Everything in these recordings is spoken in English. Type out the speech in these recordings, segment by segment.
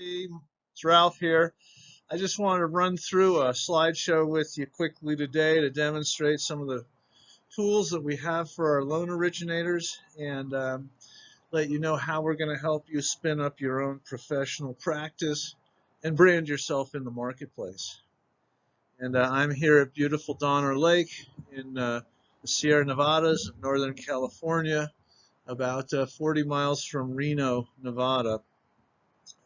It's Ralph here. I just wanted to run through a slideshow with you quickly today to demonstrate some of the tools that we have for our loan originators and let you know how we're going to help you spin up your own professional practice and brand yourself in the marketplace. And I'm here at beautiful Donner Lake in the Sierra Nevadas of Northern California, about 40 miles from Reno, Nevada.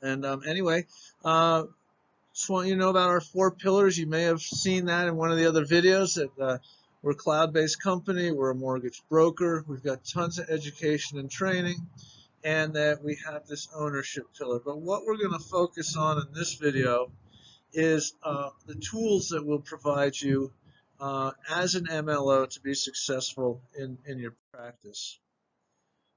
And anyway, just want you to know about our 4 pillars. You may have seen that in one of the other videos that we're a cloud-based company, we're a mortgage broker, we've got tons of education and training, and that we have this ownership pillar. But what we're going to focus on in this video is the tools that will provide you as an MLO to be successful in your practice.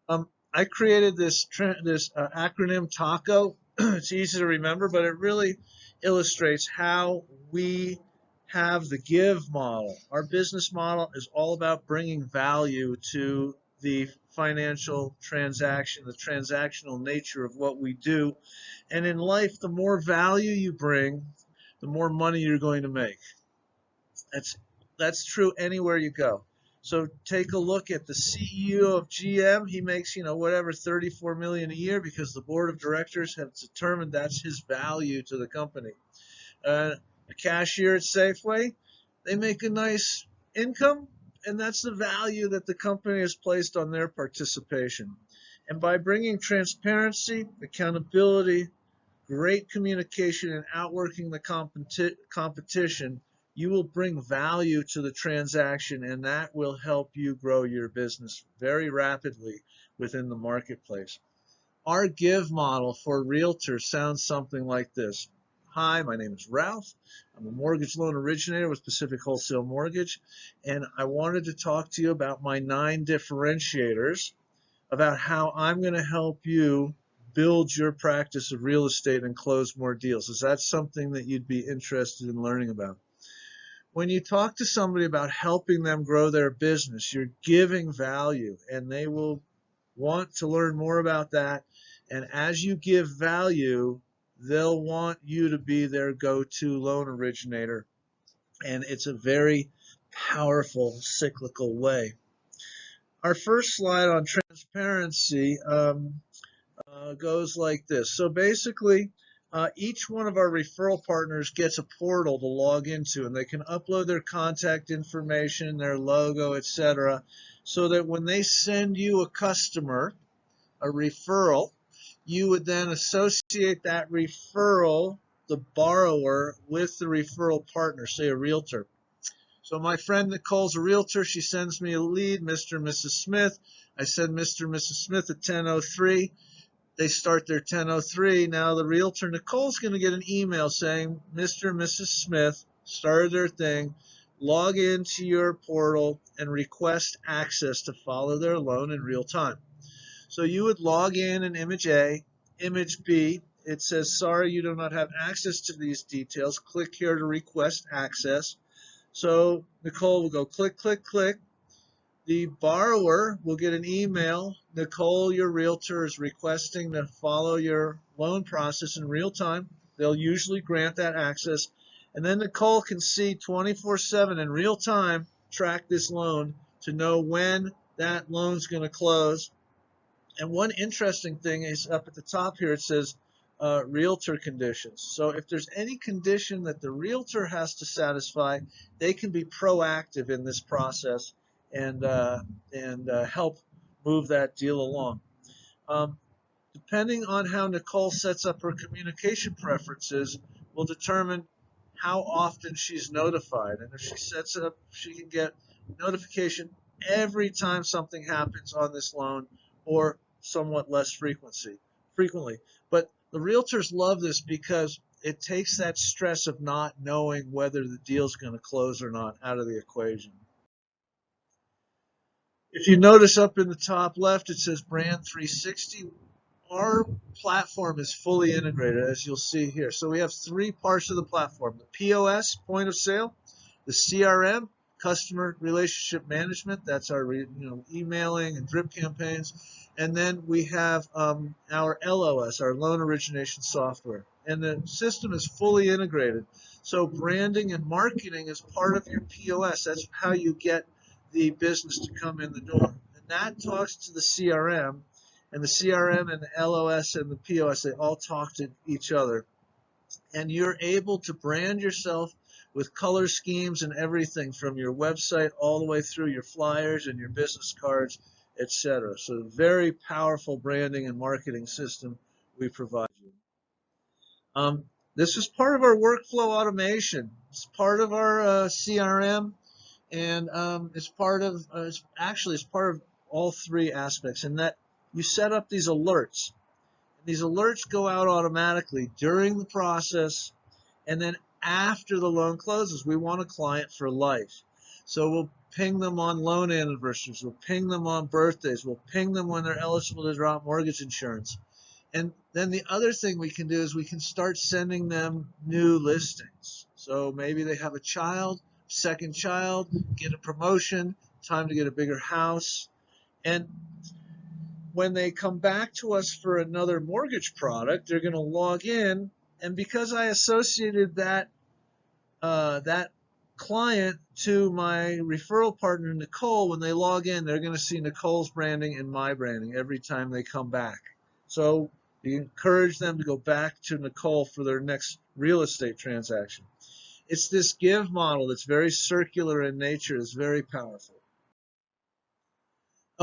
I created this acronym TACO. It's easy to remember, but it really illustrates how we have the give model. Our business model is all about bringing value to the financial transaction, the transactional nature of what we do. And in life, the more value you bring, the more money you're going to make. That's true anywhere you go. So take a look at the CEO of GM. He makes, whatever, $34 million a year because the board of directors have determined that's his value to the company. A cashier at Safeway, they make a nice income, and that's the value that the company has placed on their participation. And by bringing transparency, accountability, great communication, and outworking the competition, you will bring value to the transaction, and that will help you grow your business very rapidly within the marketplace. Our give model for realtors sounds something like this. Hi, my name is Ralph. I'm a mortgage loan originator with Pacific Wholesale Mortgage, and I wanted to talk to you about my 9 differentiators about how I'm going to help you build your practice of real estate and close more deals. Is that something that you'd be interested in learning about? When you talk to somebody about helping them grow their business, you're giving value, and they will want to learn more about that. And as you give value, they'll want you to be their go-to loan originator. And it's a very powerful cyclical way. Our first slide on transparency goes like this. So basically, each one of our referral partners gets a portal to log into, and they can upload their contact information, their logo, etc., so that when they send you a customer, a referral, you would then associate that referral, the borrower, with the referral partner, say a realtor. So my friend Nicole's a realtor. She sends me a lead, Mr. and Mrs. Smith. I send Mr. and Mrs. Smith at 10:03. They start their 10:03. Now the realtor Nicole's going to get an email saying Mr. and Mrs. Smith started their thing. Log into your portal and request access to follow their loan in real time. So you would log in image A, image B. It says, sorry, you do not have access to these details. Click here to request access. So Nicole will go click, click, click. The borrower will get an email. Nicole, your realtor, is requesting to follow your loan process in real time. They'll usually grant that access. And then Nicole can see 24/7 in real time, track this loan to know when that loan's going to close. And one interesting thing is up at the top here, it says realtor conditions. So if there's any condition that the realtor has to satisfy, they can be proactive in this process and help move that deal along. Depending on how Nicole sets up her communication preferences will determine how often she's notified. And if she sets it up, she can get notification every time something happens on this loan, or somewhat less frequently. But the realtors love this because it takes that stress of not knowing whether the deal's going to close or not out of the equation. If you notice up in the top left, it says Brand 360. Our platform is fully integrated, as you'll see here. So we have 3 parts of the platform: the POS, point of sale, the CRM, customer relationship management. That's our emailing and drip campaigns. And then we have our LOS, our loan origination software. And the system is fully integrated. So branding and marketing is part of your POS. That's how you get the business to come in the door. And that talks to the CRM. And the CRM and the LOS and the POS, they all talk to each other. And you're able to brand yourself with color schemes and everything from your website all the way through your flyers and your business cards, etc. So very powerful branding and marketing system we provide you. This is part of our workflow automation. It's part of our CRM, and it's part of it's part of all three aspects. In that you set up these alerts. These alerts go out automatically during the process, and then after the loan closes. We want a client for life. So we'll ping them on loan anniversaries. We'll ping them on birthdays. We'll ping them when they're eligible to draw out mortgage insurance. And then the other thing we can do is we can start sending them new listings. So maybe they have a child, second child, get a promotion, time to get a bigger house. And when they come back to us for another mortgage product, they're going to log in, and because I associated that client to my referral partner, Nicole, when they log in, they're going to see Nicole's branding and my branding every time they come back. So you encourage them to go back to Nicole for their next real estate transaction. It's this give model that's very circular in nature. It's very powerful.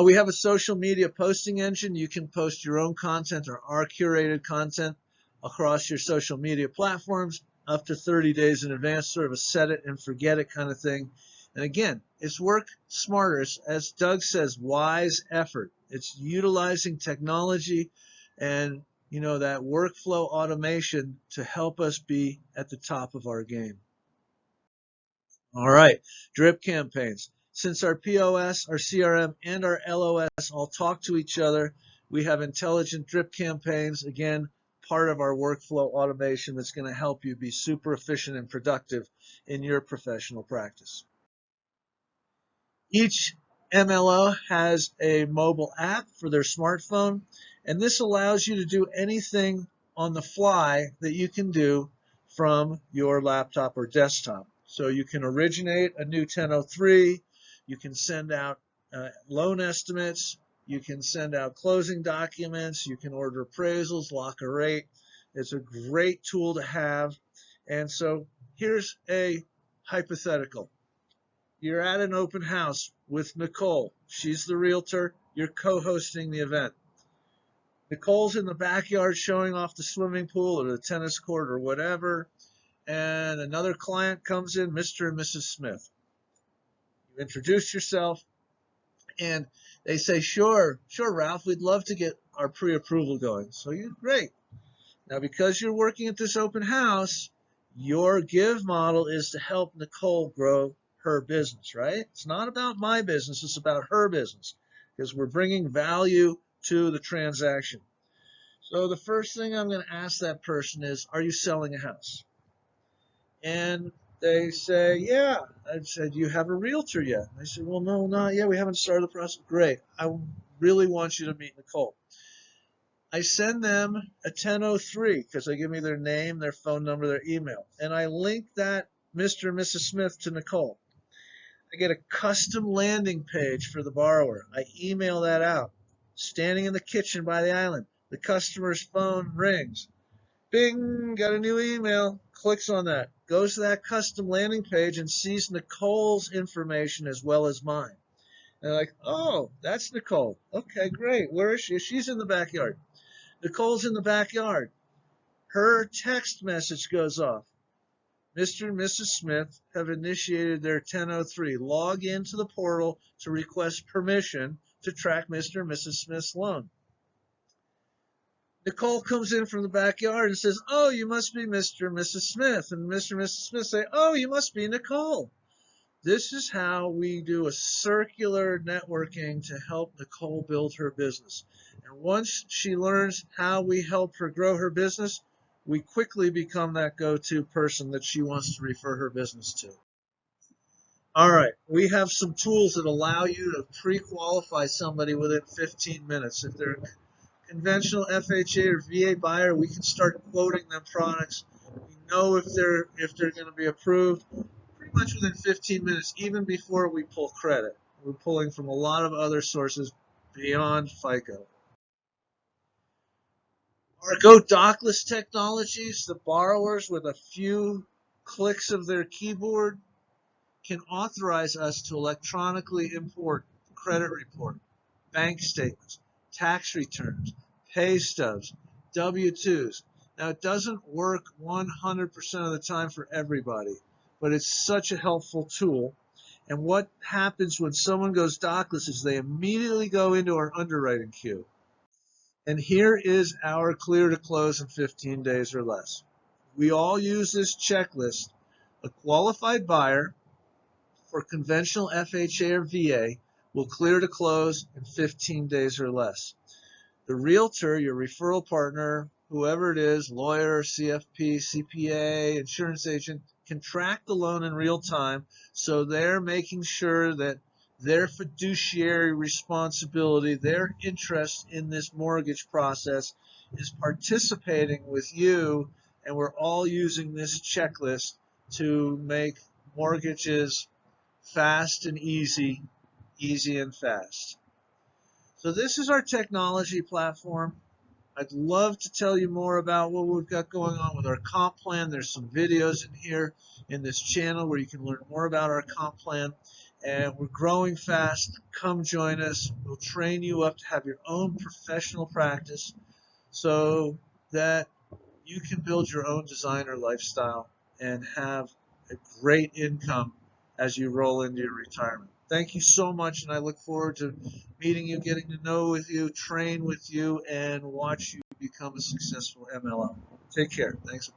We have a social media posting engine. You can post your own content or our curated content across your social media platforms up to 30 days in advance, sort of a set it and forget it kind of thing. And again, it's work smarter. It's, as Doug says, wise effort. It's utilizing technology and that workflow automation to help us be at the top of our game. All right, drip campaigns. Since our POS, our CRM, and our LOS all talk to each other, we have intelligent drip campaigns, again, part of our workflow automation that's going to help you be super efficient and productive in your professional practice. Each MLO has a mobile app for their smartphone, and this allows you to do anything on the fly that you can do from your laptop or desktop. So you can originate a new 1003, you can send out loan estimates, you can send out closing documents, you can order appraisals, lock a rate. It's a great tool to have. And so here's a hypothetical. You're at an open house with Nicole. She's the realtor. You're co-hosting the event. Nicole's in the backyard showing off the swimming pool or the tennis court or whatever. And another client comes in, Mr. and Mrs. Smith. You introduce yourself, and they say, sure, Ralph, we'd love to get our pre-approval going. So you're great. Now, because you're working at this open house, your give model is to help Nicole grow her business, right? It's not about my business, it's about her business, because we're bringing value to the transaction. So the first thing I'm going to ask that person is, are you selling a house? And they say, yeah. I said, do you have a realtor yet? And they said, well, no, not yet. We haven't started the process. Great. I really want you to meet Nicole. I send them a 1003 because they give me their name, their phone number, their email. And I link that Mr. and Mrs. Smith to Nicole. I get a custom landing page for the borrower. I email that out. Standing in the kitchen by the island, the customer's phone rings. Bing, got a new email. Clicks on that. Goes to that custom landing page and sees Nicole's information as well as mine. And they're like, oh, that's Nicole. Okay, great. Where is she? She's in the backyard. Nicole's in the backyard. Her text message goes off. Mr. and Mrs. Smith have initiated their 1003. Log into the portal to request permission to track Mr. and Mrs. Smith's loan. Nicole comes in from the backyard and says, oh, you must be Mr. and Mrs. Smith. And Mr. and Mrs. Smith say, oh, you must be Nicole. This is how we do a circular networking to help Nicole build her business. And once she learns how we help her grow her business, we quickly become that go-to person that she wants to refer her business to. All right, we have some tools that allow you to pre-qualify somebody within 15 minutes. If they're a conventional FHA or VA buyer, we can start quoting them products. We know if they're going to be approved pretty much within 15 minutes, even before we pull credit. We're pulling from a lot of other sources beyond FICO. Our Go Dockless technologies, the borrowers with a few clicks of their keyboard can authorize us to electronically import credit report, bank statements, tax returns, pay stubs, W-2s. Now, it doesn't work 100% of the time for everybody, but it's such a helpful tool. And what happens when someone goes dockless is they immediately go into our underwriting queue. And here is our clear to close in 15 days or less. We all use this checklist. A qualified buyer for conventional FHA or VA will clear to close in 15 days or less. The realtor, your referral partner, whoever it is, lawyer, CFP, CPA, insurance agent, can track the loan in real time, so they're making sure that their fiduciary responsibility, their interest in this mortgage process is participating with you, and we're all using this checklist to make mortgages fast and easy, easy and fast. So this is our technology platform. I'd love to tell you more about what we've got going on with our comp plan. There's some videos in here in this channel where you can learn more about our comp plan. And we're growing fast. Come join us. We'll train you up to have your own professional practice so that you can build your own designer lifestyle and have a great income as you roll into your retirement. Thank you so much, and I look forward to meeting you, getting to know with you, train with you, and watch you become a successful MLO. Take care. Thanks.